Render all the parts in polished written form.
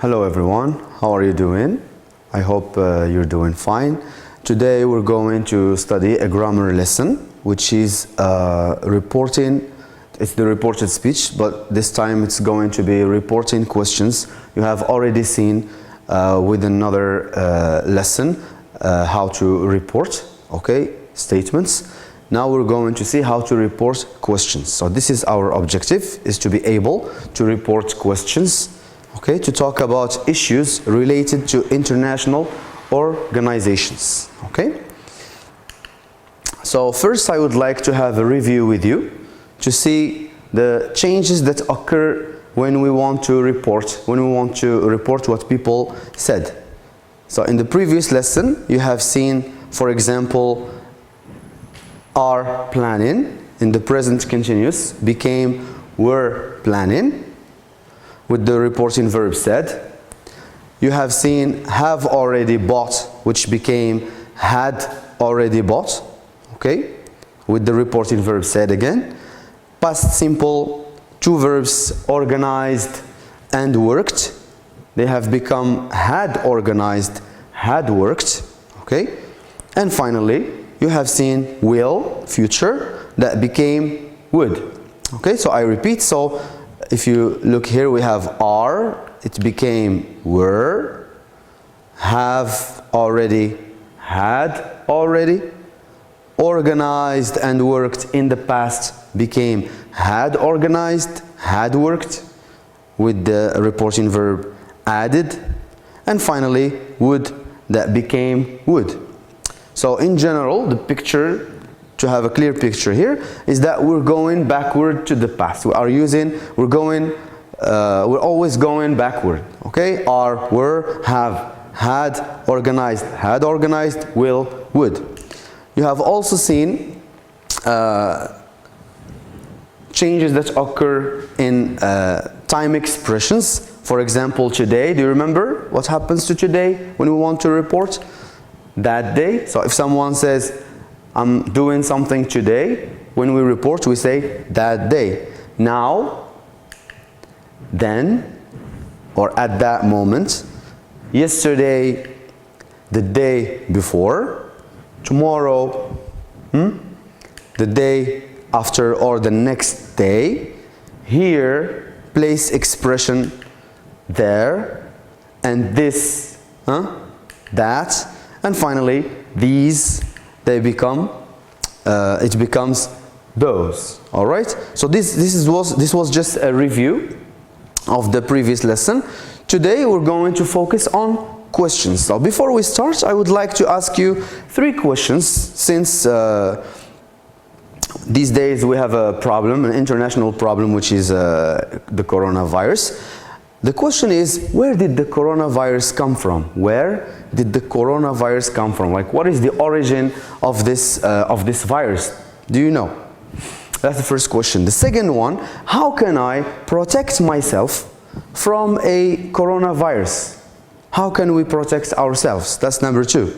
Hello everyone, how are you doing? I hope you're doing fine. Today we're going to study a grammar lesson which is reporting. It's the reported speech, but this time it's going to be reporting questions. You have already seen with another lesson how to report, okay, statements. Now we're going to see how to report questions. So this is our objective, is to be able to report questions, okay, to talk about issues related to international organizations, okay. So first I would like to have a review with you to see the changes that occur when we want to report what people said. So in the previous lesson you have seen, for example, are planning in the present continuous became were planning with the reporting verb said. You have seen have already bought, which became had already bought, okay, with the reporting verb said again. Past simple, two verbs organized and worked, they have become had organized, had worked, okay. And finally you have seen will, future, that became would, okay. So I repeat, so if you look here we have are, it became were, have already, had already, organized and worked in the past became had organized, had worked with the reporting verb added, and finally would, that became would. So in general, the picture, to have a clear picture here, is that we're going backward to the past. We're always going backward, okay? Are, were, have, had organized, will, would. You have also seen changes that occur in time expressions. For example, today, do you remember what happens to today when we want to report? That day. So if someone says, I'm doing something today, when we report we say that day. Now, then, or at that moment, yesterday, the day before, tomorrow, the day after or the next day, here, place expression there, and this, that, and finally these, they become, it becomes those. All right. So this was just a review of the previous lesson. Today we're going to focus on questions. So before we start, I would like to ask you 3 questions, since these days we have a problem, an international problem, which is the coronavirus. The question is, where did the coronavirus come from? Where did the coronavirus come from? Like, what is the origin of this virus? Do you know? That's the first question. The second one, how can I protect myself from a coronavirus? How can we protect ourselves? That's number 2.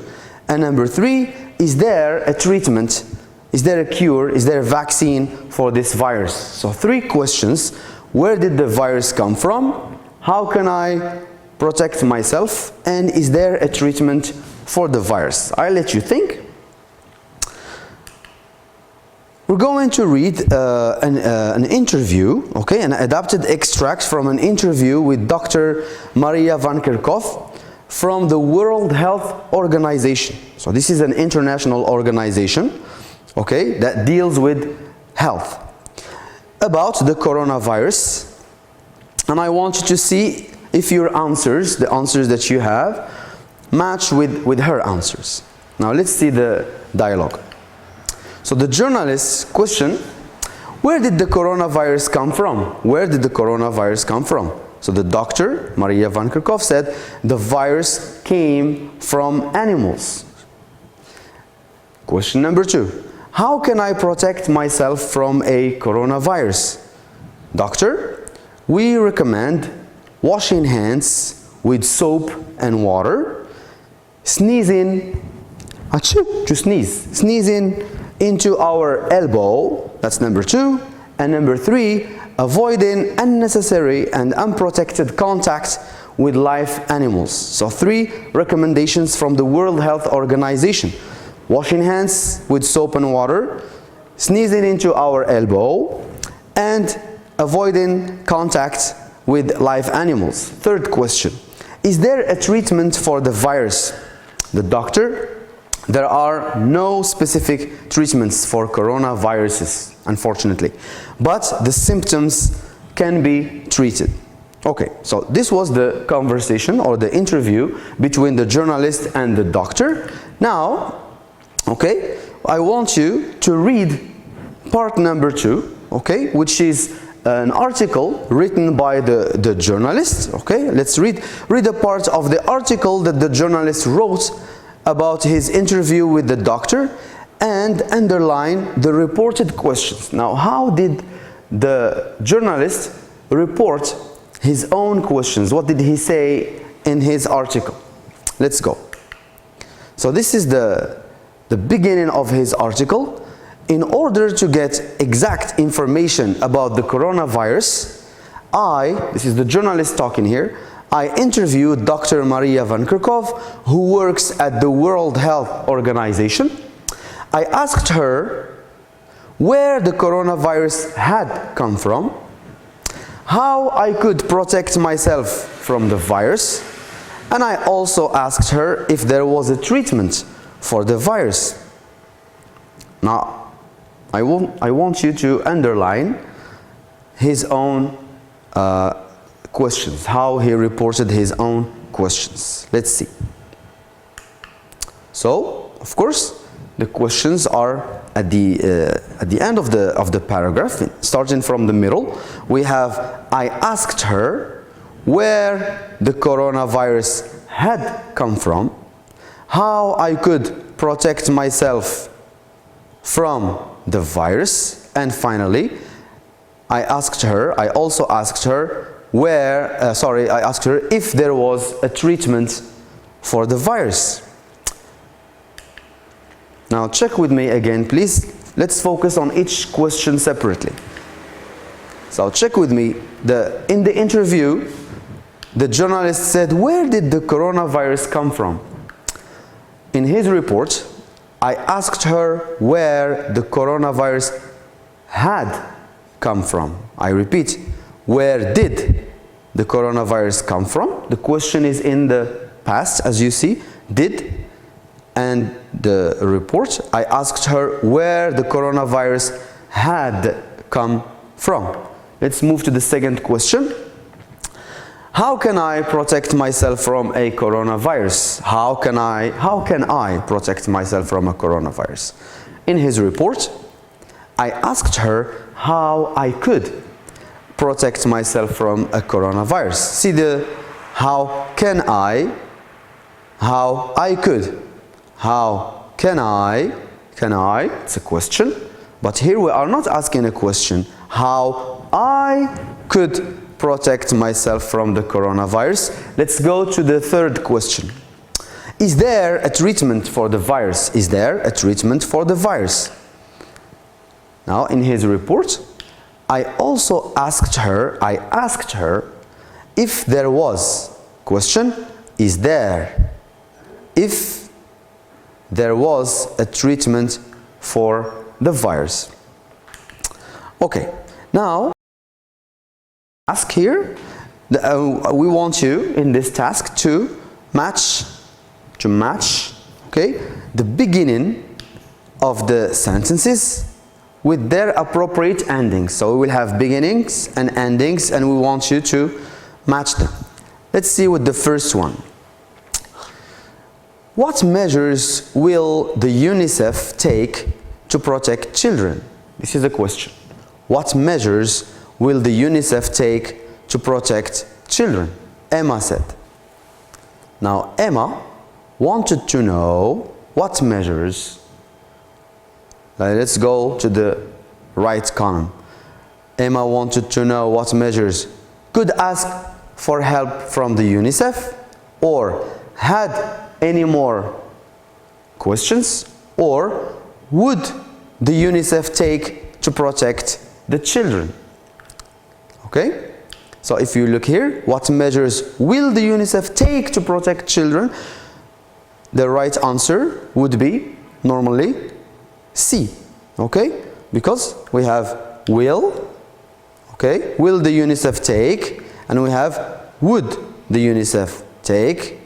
And number 3, is there a treatment? Is there a cure? Is there a vaccine for this virus? So 3 questions. Where did the virus come from? How can I protect myself? And is there a treatment for the virus? I'll let you think. We're going to read an interview, okay, an adapted extract from an interview with Dr. Maria van Kerkhove from the World Health Organization. So this is an international organization, okay, that deals with health, about the coronavirus. And I want you to see if your answers, the answers that you have, match with her answers. Now let's see the dialogue. So the journalist's question, where did the coronavirus come from? Where did the coronavirus come from? So the doctor, Maria van Kerkhove, said the virus came from animals. Question number 2, how can I protect myself from a coronavirus? Doctor, we recommend washing hands with soap and water, sneezing, to sneeze, sneezing into our elbow, that's number 2, and number 3, avoiding unnecessary and unprotected contact with live animals. So 3 recommendations from the World Health Organization. Washing hands with soap and water, sneezing into our elbow, and avoiding contact with live animals. 3rd question. Is there a treatment for the virus? The doctor: there are no specific treatments for coronaviruses, unfortunately, but the symptoms can be treated. Okay, so this was the conversation or the interview between the journalist and the doctor. Now, okay, I want you to read part number 2, okay, which is an article written by the journalist. Okay, let's read a part of the article that the journalist wrote about his interview with the doctor and underline the reported questions. Now, how did the journalist report his own questions? What did he say in his article? Let's go. So this is the beginning of his article. In order to get exact information about the coronavirus, this is the journalist talking here, I interviewed Dr. Maria van Kerkhove, who works at the World Health Organization. I asked her where the coronavirus had come from, how I could protect myself from the virus, and I also asked her if there was a treatment for the virus. Now, I want you to underline his own questions, how he reported his own questions. Let's see. So, of course, the questions are at the end of the paragraph, starting from the middle. We have, I asked her where the coronavirus had come from, how I could protect myself from the virus, and finally, I also asked her I asked her if there was a treatment for the virus. Now check with me again, please. Let's focus on each question separately. So check with me. In the interview, the journalist said, where did the coronavirus come from? In his report, I asked her where the coronavirus had come from. I repeat, where did the coronavirus come from? The question is in the past, as you see, did, and the report, I asked her where the coronavirus had come from. Let's move to the second question. How can I protect myself from a coronavirus? How can I protect myself from a coronavirus? In his report, I asked her how I could protect myself from a coronavirus. See the how can I, how I could, how can I, it's a question, but here we are not asking a question. How I could protect myself from the coronavirus. Let's go to the third question. Is there a treatment for the virus? Is there a treatment for the virus? Now, in his report, I also asked her, if there was, question, is there, if there was a treatment for the virus. Okay, now, task here, we want you in this task to match, okay, the beginning of the sentences with their appropriate endings. So we will have beginnings and endings, and we want you to match them. Let's see with the first one. What measures will the UNICEF take to protect children? This is a question. What measures will the UNICEF take to protect children? Emma said. Now Emma wanted to know what measures. Let's go to the right column. Emma wanted to know what measures could ask for help from the UNICEF, or had any more questions, or would the UNICEF take to protect the children? Okay, So if you look here, what measures will the UNICEF take to protect children? The right answer would be normally C, okay? Because we have will, okay? Will the UNICEF take, and we have would the UNICEF take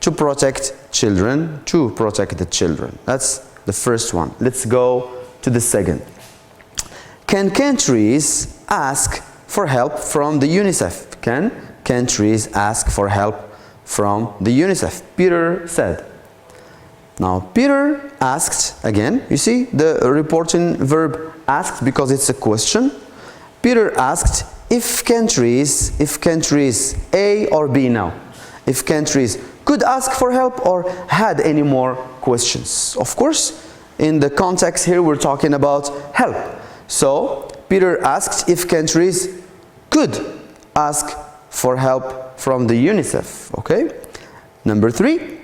to protect children, to protect the children. That's the first one. Let's go to the second. Can countries ask for help from the UNICEF? Can countries ask for help from the UNICEF? Peter said. Now Peter asked, again, you see the reporting verb asked because it's a question. Peter asked if countries A or B now, if countries could ask for help or had any more questions. Of course, in the context here we're talking about help. So Peter asked if countries could ask for help from the UNICEF. Okay? Number 3.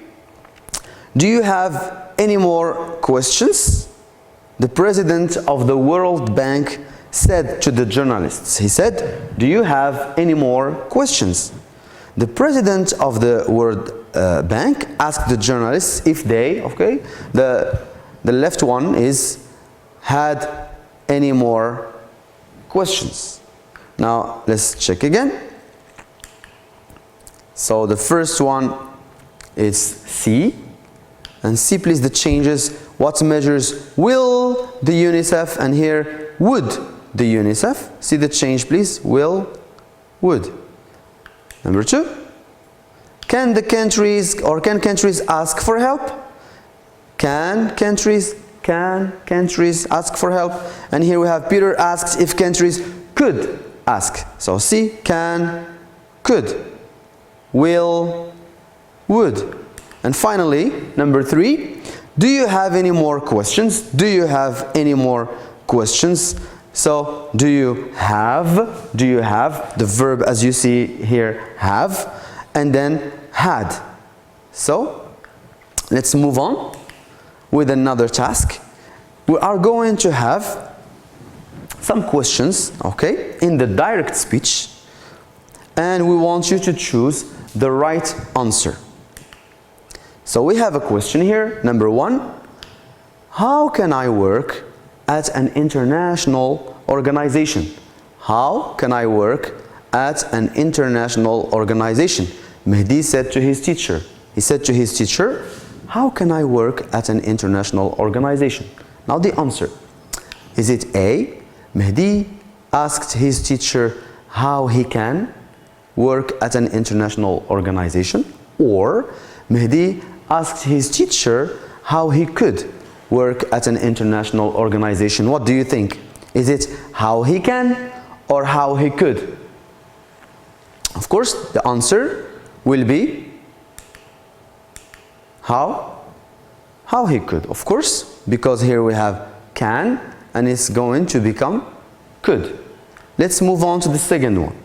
Do you have any more questions? The president of the World Bank said to the journalists, he said, do you have any more questions? The president of the World Bank asked the journalists if they, okay, the left one is had any more questions. Now let's check again. So the first one is C, and C, please, the changes. What measures will the UNICEF, and here would the UNICEF. See the change, please. Will, would. Number 2. Can countries ask for help? Can countries ask for help? And here we have Peter asks if countries could ask. So C, can, could, will, would. And finally, number 3, do you have any more questions? Do you have any more questions? So do you have the verb, as you see here, have, and then had. So let's move on with another task. We are going to have some questions, okay, in the direct speech, and we want you to choose the right answer. So we have a question here, number 1. How can I work at an international organization? How can I work at an international organization? Mehdi said to his teacher. He said to his teacher, how can I work at an international organization? Now the answer. Is it A, Mehdi asked his teacher how he can work at an international organization? Or Mehdi asked his teacher how he could work at an international organization? What do you think? Is it how he can or how he could? Of course, the answer will be how he could. Of course, because here we have can and it's going to become could. Let's move on to the second one.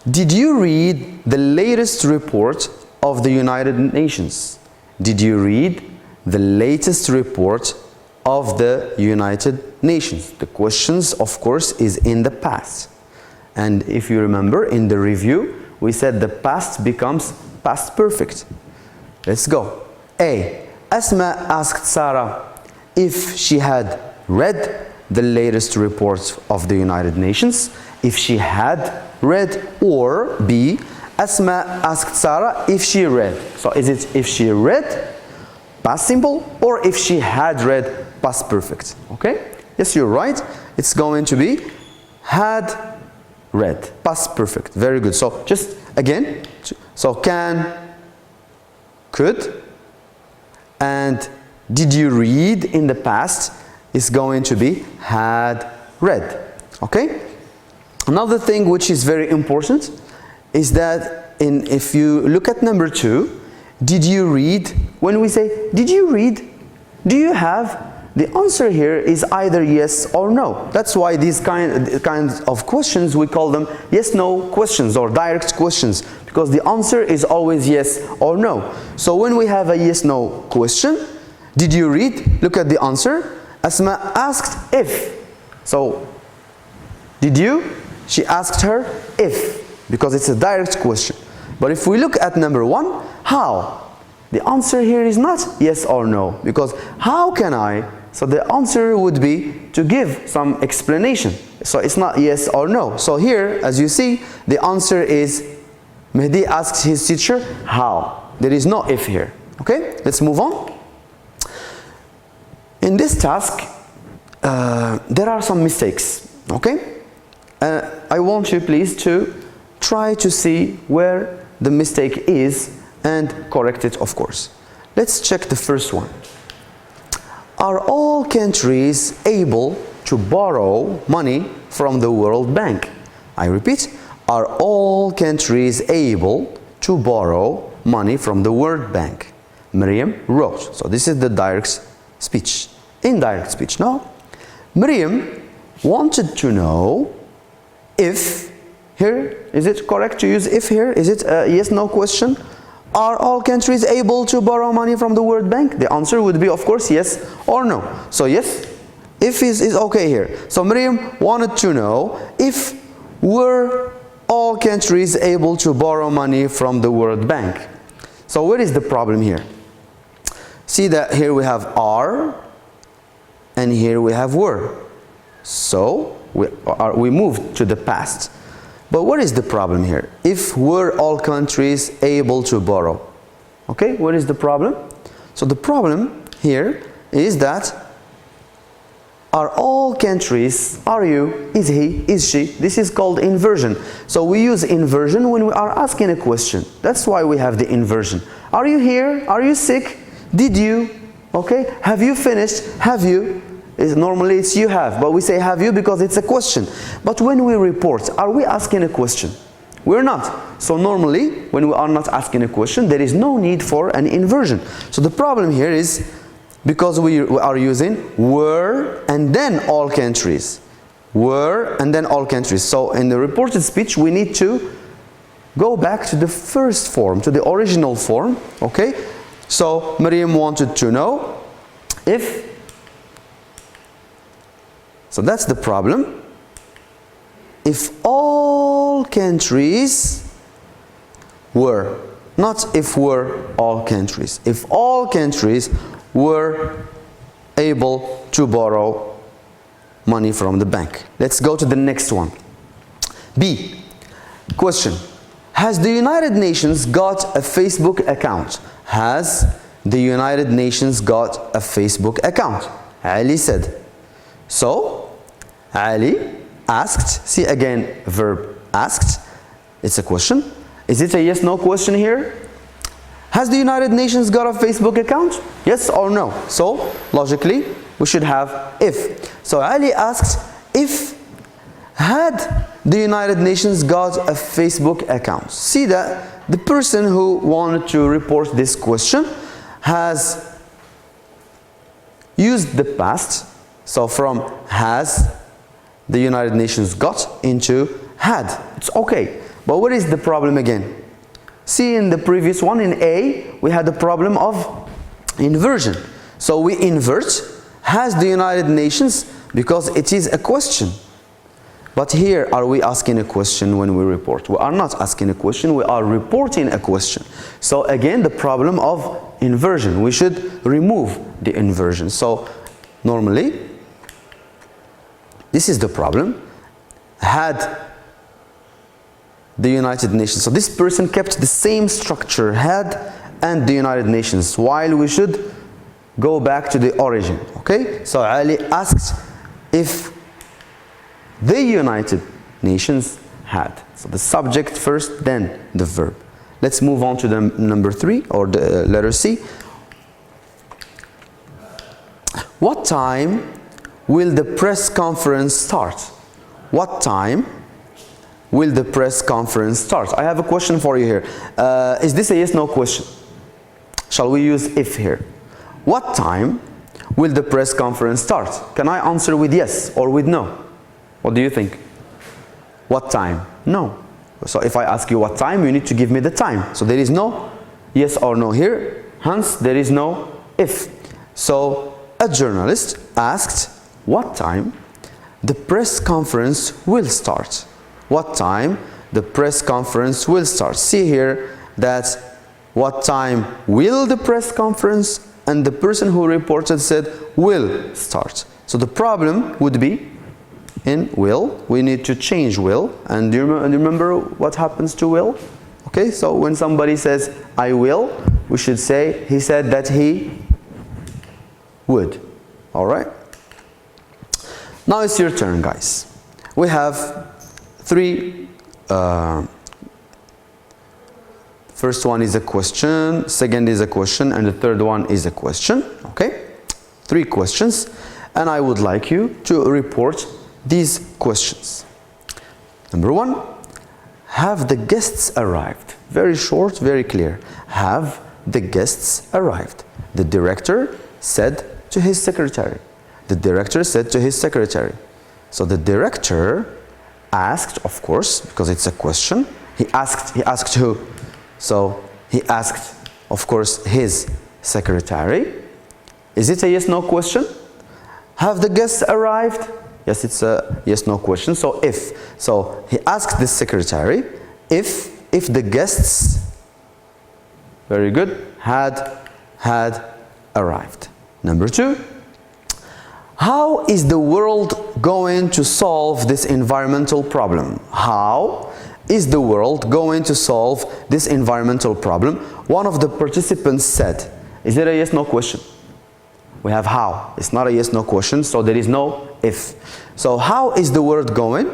Did you read the latest report of the United Nations? Did you read the latest report of the United Nations? The questions, of course, is in the past. And if you remember in the review, we said the past becomes past perfect. Let's go. A. Asma asked Sarah if she had read the latest report of the United Nations, if she had read, or B. Asma asked Sarah if she read. So is it if she read, past simple, or if she had read, past perfect? Okay? Yes, you're right. It's going to be had read, past perfect. Very good. So just again, so can, could, and did you read in the past is going to be had read. Okay? Another thing which is very important is that if you look at number 2, did you read? When we say did you read, do you have? The answer here is either yes or no. That's why these kinds of questions, we call them yes-no questions or direct questions, because the answer is always yes or no. So when we have a yes-no question, did you read? Look at the answer. Asma asked if. So did you? She asked her if, because it's a direct question. But if we look at number 1, how? The answer here is not yes or no, because how can I? So the answer would be to give some explanation. So it's not yes or no. So here, as you see, the answer is Mehdi asks his teacher how. There is no if here. Okay, let's move on. In this task, there are some mistakes. Okay, I want you please to try to see where the mistake is and correct it, of course. Let's check the first one. Are all countries able to borrow money from the World Bank? I repeat, are all countries able to borrow money from the World Bank? Miriam wrote. So this is the direct speech. Indirect speech, no? Miriam wanted to know if, here, is it correct to use if here? Is it a yes-no question? Are all countries able to borrow money from the World Bank? The answer would be, of course, yes or no. So yes, if is okay here. So Miriam wanted to know if were all countries able to borrow money from the World Bank. So what is the problem here? See that here we have are and here we have were. So we moved to the past. But what is the problem here? If were all countries able to borrow? Okay, what is the problem? So the problem here is that are all countries, are you, is he, is she, this is called inversion. So we use inversion when we are asking a question. That's why we have the inversion. Are you here? Are you sick? Did you? Okay, have you finished? Have you? Normally it's you have, but we say have you because it's a question. But when we report, are we asking a question? We're not. So normally, when we are not asking a question, there is no need for an inversion. So the problem here is because we are using were and then all countries. Were and then all countries. So in the reported speech, we need to go back to the first form, to the original form. Okay? So Miriam wanted to know if. So that's the problem. If all countries were, not if were all countries. If all countries were able to borrow money from the bank. Let's go to the next one. B. Question. Has the United Nations got a Facebook account? Has the United Nations got a Facebook account? Ali said. So, Ali asked, see again verb asked, it's a question. Is it a yes-no question here? Has the United Nations got a Facebook account? Yes or no? So, logically, we should have if. So, Ali asked if had the United Nations got a Facebook account. See that the person who wanted to report this question has used the past. So from has the United Nations got into had. It's okay. But what is the problem again? See in the previous one, in A, we had the problem of inversion. So we invert has the United Nations because it is a question. But here, are we asking a question when we report? We are not asking a question, we are reporting a question. So again, the problem of inversion. We should remove the inversion. So normally, this is the problem. Had the United Nations. So this person kept the same structure, had and the United Nations, while we should go back to the origin. Okay? So Ali asked if the United Nations had. So the subject first, then the verb. Let's move on to the number 3 or the letter C. What time will the press conference start? What time will the press conference start? I have a question for you here. Is this a yes-no question? Shall we use if here? What time will the press conference start? Can I answer with yes or with no? What do you think? What time? No. So if I ask you what time, you need to give me the time. So there is no yes or no here. Hence, there is no if. So a journalist asked what time the press conference will start. what time the press conference will start. See here that what time will the press conference, and the person who reported said will start. So the problem would be in will. We need to change will. And do you remember what happens to will? Okay, so when somebody says I will, we should say he said that he would. All right. Now it's your turn, guys. We have three. First one is a question, second is a question, and the third one is a question. Okay, 3 questions, and I would like you to report these questions. Number 1, have the guests arrived? Very short, very clear. Have the guests arrived? The director said to his secretary. The director said to his secretary. So the director asked, of course, because it's a question. He asked who? So he asked, of course, his secretary. Is it a yes/no question? Have the guests arrived? Yes, it's a yes/no question. So if. So he asked the secretary if the guests, very good, had arrived. Number 2, how is the world going to solve this environmental problem? How is the world going to solve this environmental problem? One of the participants said, is it a yes/no question? We have how. It's not a yes/no question, so there is no if. So how is the world going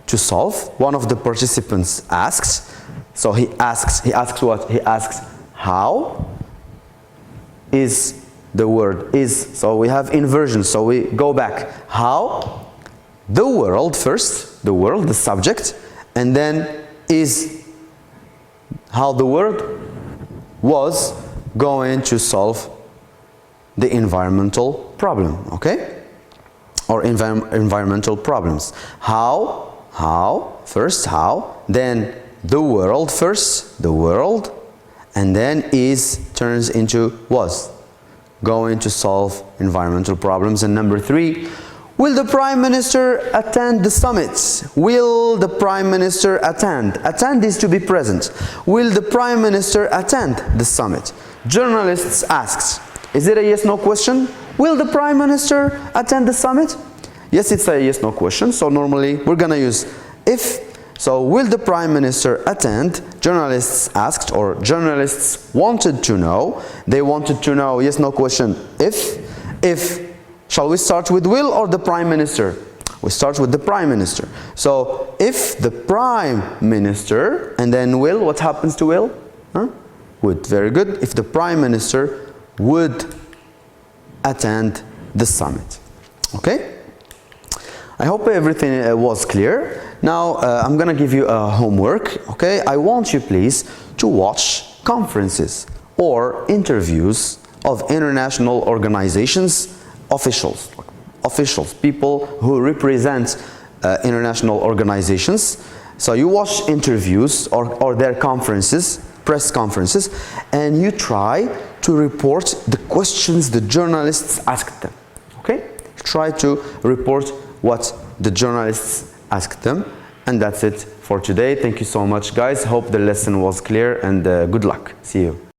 to solve? One of the participants asks. So he asks what? He asks how is the word is. So we have inversion, so we go back. How the world first, the world, the subject, and then is how the world was going to solve the environmental problem, okay? Or environmental problems. How, first how, then the world first, the world, and then is turns into was going to solve environmental problems. And number 3, will the Prime Minister attend the summit? Will the Prime Minister attend? Attend is to be present. Will the Prime Minister attend the summit? Journalists asked, is it a yes/no question? Will the Prime Minister attend the summit? Yes, it's a yes/no question. So normally we're gonna use if. So will the Prime Minister attend? Journalists asked, or journalists wanted to know. They wanted to know yes/no question. If. Shall we start with will or the Prime Minister? We start with the Prime Minister. So if the Prime Minister, and then will, what happens to will? Would. Very good. If the Prime Minister would attend the summit. Okay? I hope everything was clear. Now I'm gonna give you a homework. Okay? I want you please to watch conferences or interviews of international organizations, officials, people who represent international organizations. So you watch interviews or their conferences, press conferences, and you try to report the questions the journalists asked them. Okay? Try to report what the journalists asked them. And that's it for today. Thank you so much, guys. Hope the lesson was clear, and good luck. See you.